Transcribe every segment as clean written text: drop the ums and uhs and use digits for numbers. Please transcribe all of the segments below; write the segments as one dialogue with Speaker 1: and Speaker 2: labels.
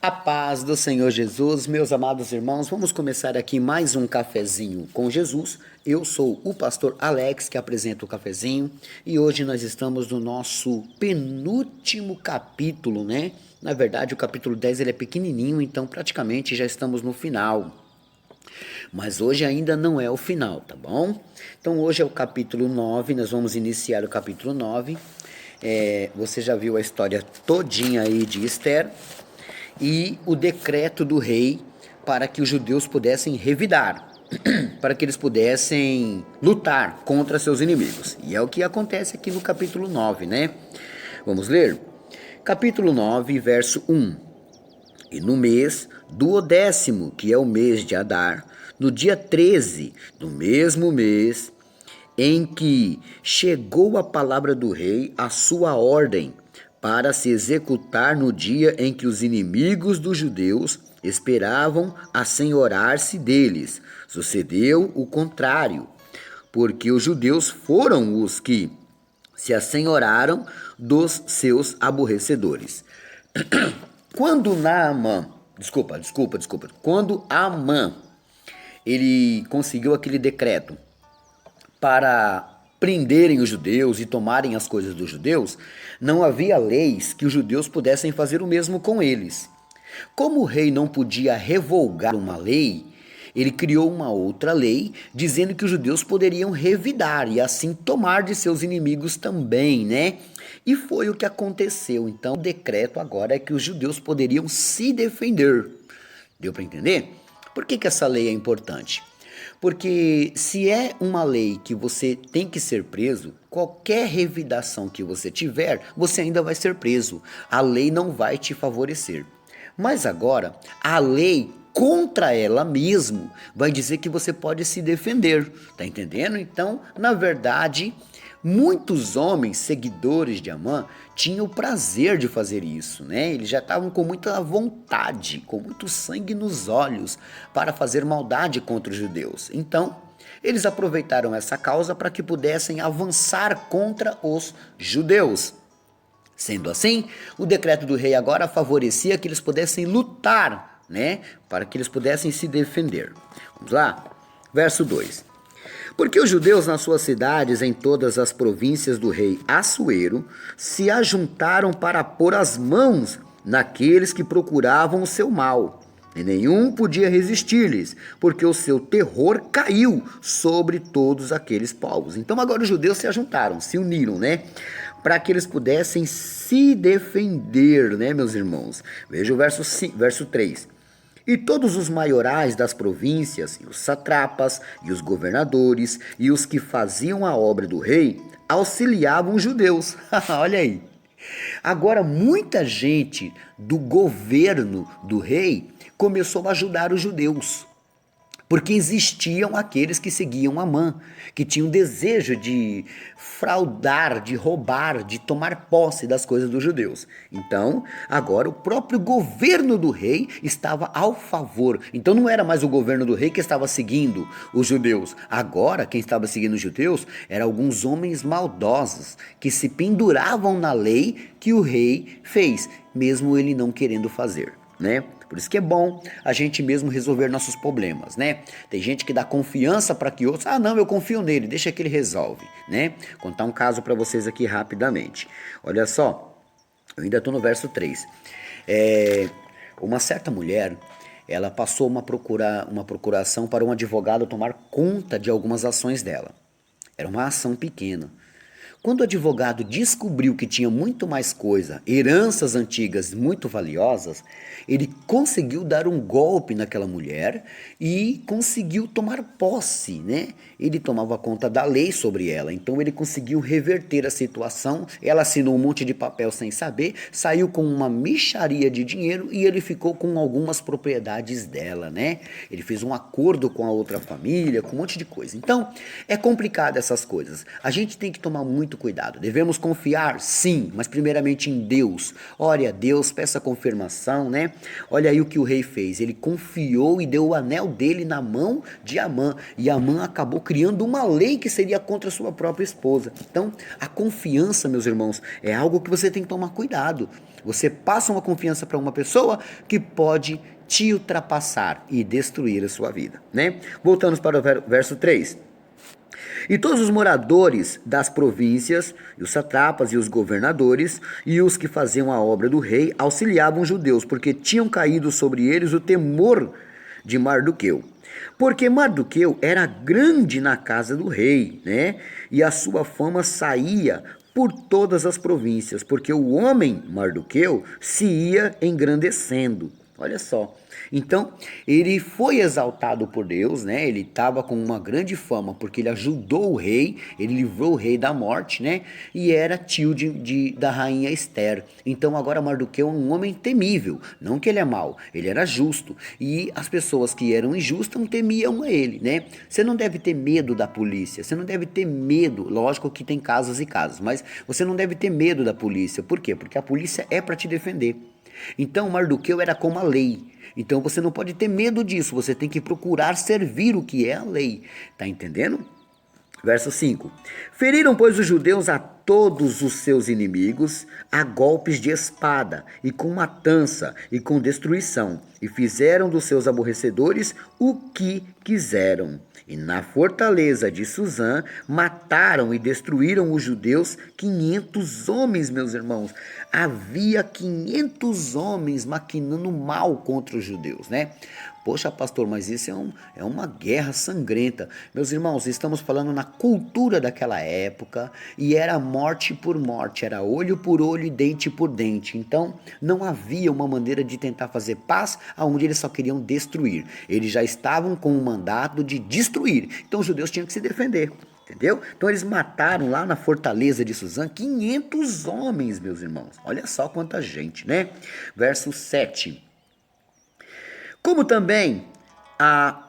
Speaker 1: A paz do Senhor Jesus, meus amados irmãos, vamos começar aqui mais um cafezinho com Jesus. Eu sou o pastor Alex, que apresenta o cafezinho, e hoje nós estamos no nosso penúltimo capítulo, né? Na verdade, o capítulo 10 ele é pequenininho, então praticamente já estamos no final. Mas hoje ainda não é o final, tá bom? Então hoje é o capítulo 9, nós vamos iniciar o capítulo 9. Você já viu a história todinha aí de Esther e o decreto do rei para que os judeus pudessem revidar, para que eles pudessem lutar contra seus inimigos. E é o que acontece aqui no capítulo 9, né? Vamos ler? Capítulo 9, verso 1. E no mês do 10º, que é o mês de Adar, no dia 13 do mesmo mês, em que chegou a palavra do rei, a sua ordem, para se executar no dia em que os inimigos dos judeus esperavam assenhorar-se deles. Sucedeu o contrário, porque os judeus foram os que se assenhoraram dos seus aborrecedores. Quando quando Amã, ele conseguiu aquele decreto para prenderem os judeus e tomarem as coisas dos judeus, não havia leis que os judeus pudessem fazer o mesmo com eles. Como o rei não podia revogar uma lei, ele criou uma outra lei dizendo que os judeus poderiam revidar e assim tomar de seus inimigos também, né? E foi o que aconteceu. Então, o decreto agora é que os judeus poderiam se defender. Deu para entender? Por que essa lei é importante? Porque se é uma lei que você tem que ser preso, qualquer revidação que você tiver, você ainda vai ser preso. A lei não vai te favorecer. Mas agora, a lei contra ela mesmo vai dizer que você pode se defender. Tá entendendo? Então, na verdade, muitos homens seguidores de Amã tinham o prazer de fazer isso, né? Eles já estavam com muita vontade, com muito sangue nos olhos para fazer maldade contra os judeus. Então, eles aproveitaram essa causa para que pudessem avançar contra os judeus. Sendo assim, o decreto do rei agora favorecia que eles pudessem lutar, né? Para que eles pudessem se defender. Vamos lá? Verso 2. Porque os judeus nas suas cidades, em todas as províncias do rei Assuero, se ajuntaram para pôr as mãos naqueles que procuravam o seu mal. E nenhum podia resistir-lhes, porque o seu terror caiu sobre todos aqueles povos. Então agora os judeus se ajuntaram, se uniram, né? Para que eles pudessem se defender, né, meus irmãos? Veja o verso 3. E todos os maiorais das províncias, e os satrapas, e os governadores, e os que faziam a obra do rei, auxiliavam os judeus. Olha aí. Agora, muita gente do governo do rei começou a ajudar os judeus. Porque existiam aqueles que seguiam Amã, que tinham desejo de fraudar, de roubar, de tomar posse das coisas dos judeus. Então, agora o próprio governo do rei estava ao favor. Então não era mais o governo do rei que estava seguindo os judeus. Agora quem estava seguindo os judeus eram alguns homens maldosos que se penduravam na lei que o rei fez, mesmo ele não querendo fazer, né? Por isso que é bom a gente mesmo resolver nossos problemas, né? Tem gente que dá confiança para que outros, não, eu confio nele, deixa que ele resolve, né? Contar um caso para vocês aqui rapidamente. Olha só, eu ainda estou no verso 3. Uma certa mulher, ela passou uma procuração para um advogado tomar conta de algumas ações dela. Era uma ação pequena. Quando o advogado descobriu que tinha muito mais coisa, heranças antigas muito valiosas, ele conseguiu dar um golpe naquela mulher e conseguiu tomar posse, né? Ele tomava conta da lei sobre ela, então ele conseguiu reverter a situação. Ela assinou um monte de papel sem saber, saiu com uma mixaria de dinheiro e ele ficou com algumas propriedades dela, né? Ele fez um acordo com a outra família, com um monte de coisa. Então, é complicado essas coisas. A gente tem que tomar muito muito cuidado. Devemos confiar? Sim, mas primeiramente em Deus. Ore a Deus, peça confirmação, né? Olha aí o que o rei fez. Ele confiou e deu o anel dele na mão de Amã. E Amã acabou criando uma lei que seria contra a sua própria esposa. Então, a confiança, meus irmãos, é algo que você tem que tomar cuidado. Você passa uma confiança para uma pessoa que pode te ultrapassar e destruir a sua vida, né? Voltamos para o verso 3. E todos os moradores das províncias, e os satrapas e os governadores, e os que faziam a obra do rei, auxiliavam os judeus, porque tinham caído sobre eles o temor de Mardoqueu. Porque Mardoqueu era grande na casa do rei, né? E a sua fama saía por todas as províncias, porque o homem Mardoqueu se ia engrandecendo. Olha só. Então, ele foi exaltado por Deus, né? Ele estava com uma grande fama, porque ele ajudou o rei, ele livrou o rei da morte, né? E era tio da rainha Esther. Então, agora Mardoqueu é um homem temível. Não que ele é mau, ele era justo. E as pessoas que eram injustas não temiam a ele, né? Você não deve ter medo da polícia, você não deve ter medo. Lógico que tem casos e casos, mas você não deve ter medo da polícia. Por quê? Porque a polícia é para te defender. Então Mardoqueu era como a lei. Então você não pode ter medo disso, você tem que procurar servir o que é a lei. Tá entendendo? Verso 5. Feriram, pois, os judeus a todos os seus inimigos a golpes de espada, e com matança, e com destruição, e fizeram dos seus aborrecedores o que quiseram. E na fortaleza de Suzã mataram e destruíram os judeus 500 homens, meus irmãos. Havia 500 homens maquinando mal contra os judeus, né? Poxa, pastor, mas isso é uma guerra sangrenta. Meus irmãos, estamos falando na cultura daquela época e era morte por morte, era olho por olho e dente por dente. Então, não havia uma maneira de tentar fazer paz onde eles só queriam destruir. Eles já estavam com o mandato de destruir. Então, os judeus tinham que se defender. Entendeu? Então eles mataram lá na fortaleza de Suzã 500 homens, meus irmãos. Olha só quanta gente, né? Verso 7. Como também a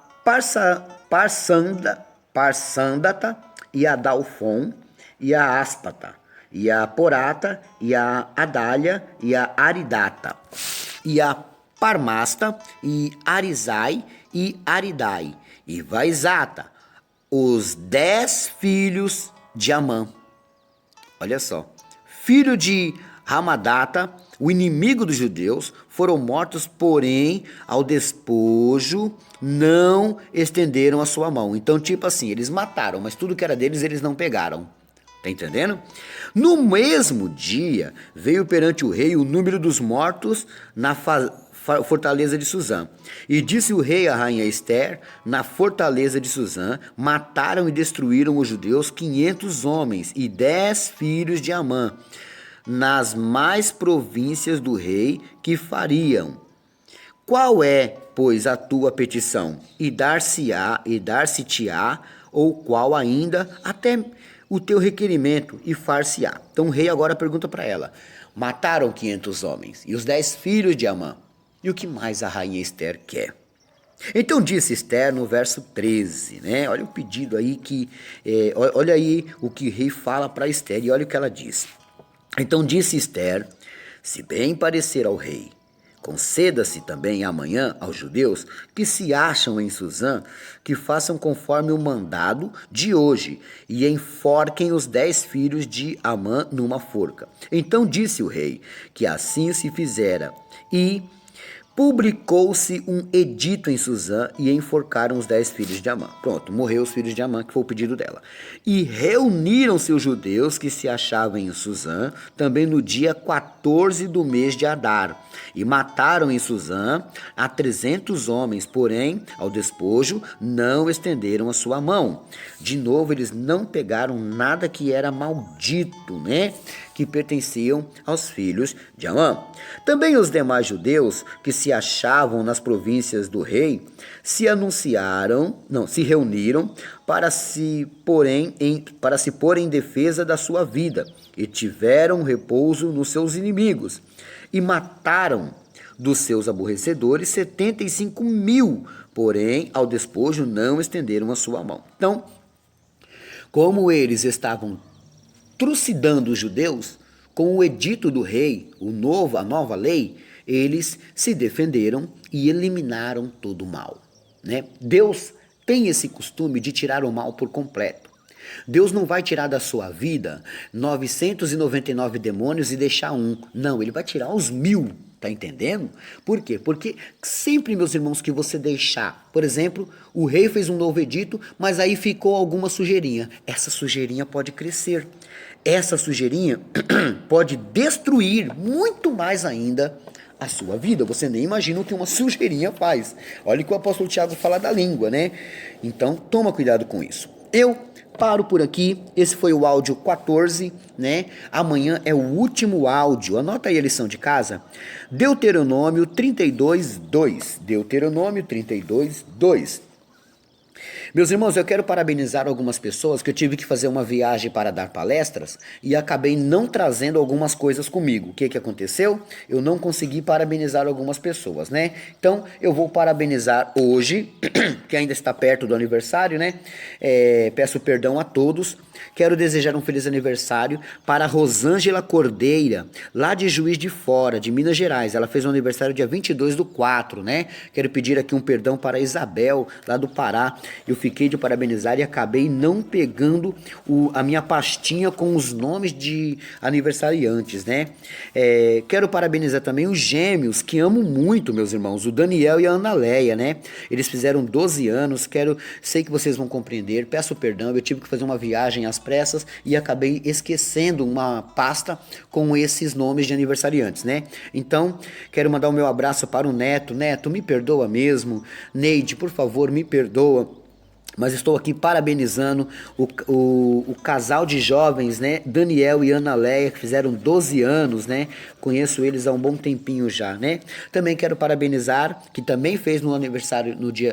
Speaker 1: Parsândata e a Dalfon e a Áspata e a Porata e a Adália e a Aridata e a Parmasta e Arizai e Aridai e Vaizata, os 10 filhos de Amã. Olha só. Filho de Ramadata, o inimigo dos judeus, foram mortos, porém, ao despojo, não estenderam a sua mão. Então, tipo assim, eles mataram, mas tudo que era deles, eles não pegaram. Tá entendendo? No mesmo dia, veio perante o rei o número dos mortos na fortaleza de Suzã. E disse o rei à rainha Esther, na fortaleza de Suzã, mataram e destruíram os judeus 500 homens e 10 filhos de Amã, nas mais províncias do rei, que fariam. Qual é, pois, a tua petição? E dar-se-te-á, ou qual ainda, até o teu requerimento, e far-se-á. Então o rei agora pergunta para ela, mataram 500 homens, e os 10 filhos de Amã, e o que mais a rainha Esther quer? Então disse Esther no verso 13, né? Olha o pedido aí olha aí o que o rei fala para Esther, e olha o que ela diz. Então disse Esther, se bem parecer ao rei, conceda-se também amanhã aos judeus que se acham em Suzã, que façam conforme o mandado de hoje, e enforquem os 10 filhos de Amã numa forca. Então disse o rei, que assim se fizera, e publicou-se um edito em Suzã e enforcaram os 10 filhos de Amã. Pronto, morreu os filhos de Amã, que foi o pedido dela. E reuniram-se os judeus que se achavam em Suzã, também no dia 14 do mês de Adar, e mataram em Suzã a 300 homens, porém, ao despojo, não estenderam a sua mão. De novo, eles não pegaram nada que era maldito, né? Que pertenciam aos filhos de Amã. Também os demais judeus que se achavam nas províncias do rei se reuniram para se pôr em defesa da sua vida e tiveram repouso nos seus inimigos e mataram dos seus aborrecedores 75.000, porém ao despojo não estenderam a sua mão. Então, como eles estavam trucidando os judeus, com o edito do rei, a nova lei, eles se defenderam e eliminaram todo o mal, né? Deus tem esse costume de tirar o mal por completo. Deus não vai tirar da sua vida 999 demônios e deixar um. Não, ele vai tirar os 1000. Tá entendendo? Por quê? Porque sempre, meus irmãos, que você deixar, por exemplo, o rei fez um novo edito, mas aí ficou alguma sujeirinha. Essa sujeirinha pode crescer. Essa sujeirinha pode destruir muito mais ainda a sua vida. Você nem imagina o que uma sujeirinha faz. Olha o que o apóstolo Tiago fala da língua, né? Então, toma cuidado com isso. Eu paro por aqui. Esse foi o áudio 14, né? Amanhã é o último áudio. Anota aí a lição de casa. Deuteronômio 32, 2. Deuteronômio 32, 2. Meus irmãos, eu quero parabenizar algumas pessoas que eu tive que fazer uma viagem para dar palestras e acabei não trazendo algumas coisas comigo. O que que aconteceu? Eu não consegui parabenizar algumas pessoas, né? Então, eu vou parabenizar hoje, que ainda está perto do aniversário, né? Peço perdão a todos. Quero desejar um feliz aniversário para a Rosângela Cordeira, lá de Juiz de Fora, de Minas Gerais. Ela fez um aniversário dia 22/4, né? Quero pedir aqui um perdão para a Isabel, lá do Pará. Eu fiquei de parabenizar e acabei não pegando a minha pastinha com os nomes de aniversariantes, né? Quero parabenizar também os gêmeos, que amo muito, meus irmãos, o Daniel e a Ana Leia, né? Eles fizeram 12 anos, sei que vocês vão compreender, peço perdão, eu tive que fazer uma viagem às pressas e acabei esquecendo uma pasta com esses nomes de aniversariantes, né? Então, quero mandar o meu abraço para o Neto. Neto, me perdoa mesmo. Neide, por favor, me perdoa. Mas estou aqui parabenizando o casal de jovens, né? Daniel e Ana Leia, que fizeram 12 anos, né? Conheço eles há um bom tempinho já, né? Também quero parabenizar, que também fez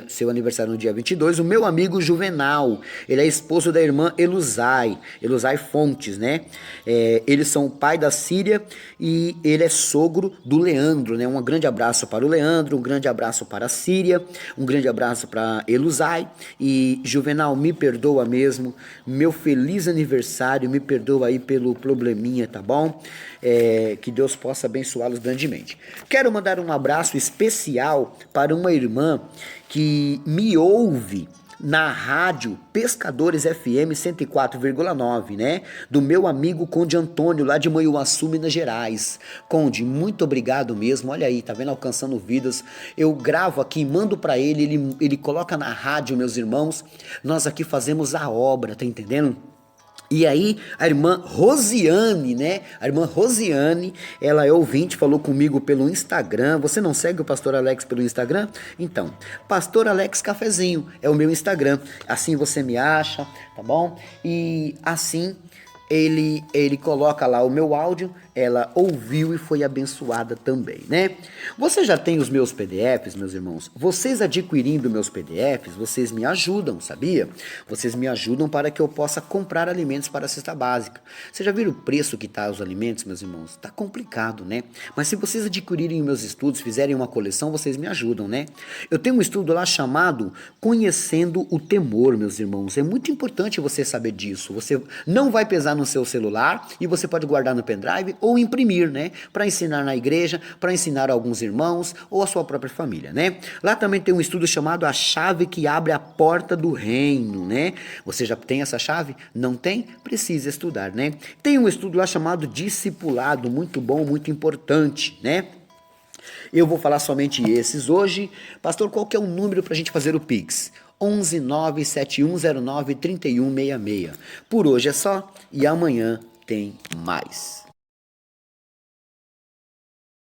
Speaker 1: seu aniversário no dia 22, o meu amigo Juvenal. Ele é esposo da irmã Eluzai Fontes, né? Eles são o pai da Síria e ele é sogro do Leandro, né? Um grande abraço para o Leandro, um grande abraço para a Síria, um grande abraço para Eluzai. E Juvenal, me perdoa mesmo, meu feliz aniversário, me perdoa aí pelo probleminha, tá bom? Que Deus possa abençoá-los grandemente. Quero mandar um abraço especial para uma irmã que me ouve na rádio Pescadores FM 104,9, né? Do meu amigo Conde Antônio, lá de Manhuaçu, Minas Gerais. Conde, muito obrigado mesmo. Olha aí, tá vendo? Alcançando vidas. Eu gravo aqui, mando pra ele coloca na rádio, meus irmãos. Nós aqui fazemos a obra, tá entendendo? E aí, a irmã Rosiane, né? A irmã Rosiane, ela é ouvinte, falou comigo pelo Instagram. Você não segue o Pastor Alex pelo Instagram? Então, Pastor Alex Cafezinho é o meu Instagram. Assim você me acha, tá bom? E assim ele coloca lá o meu áudio, ela ouviu e foi abençoada também, né? Você já tem os meus PDFs, meus irmãos? Vocês adquirindo meus PDFs, vocês me ajudam, sabia? Vocês me ajudam para que eu possa comprar alimentos para a cesta básica. Vocês já viram o preço que tá os alimentos, meus irmãos? Tá complicado, né? Mas se vocês adquirirem meus estudos, fizerem uma coleção, vocês me ajudam, né? Eu tenho um estudo lá chamado Conhecendo o Temor, meus irmãos. É muito importante você saber disso. Você não vai pesar no seu celular e você pode guardar no pendrive ou imprimir, né? Para ensinar na igreja, para ensinar a alguns irmãos ou a sua própria família, né? Lá também tem um estudo chamado A Chave que Abre a Porta do Reino, né? Você já tem essa chave? Não tem? Precisa estudar, né? Tem um estudo lá chamado Discipulado, muito bom, muito importante, né? Eu vou falar somente esses hoje. Pastor, qual que é o número para a gente fazer o Pix? 11971093166. Por hoje é só e amanhã tem mais.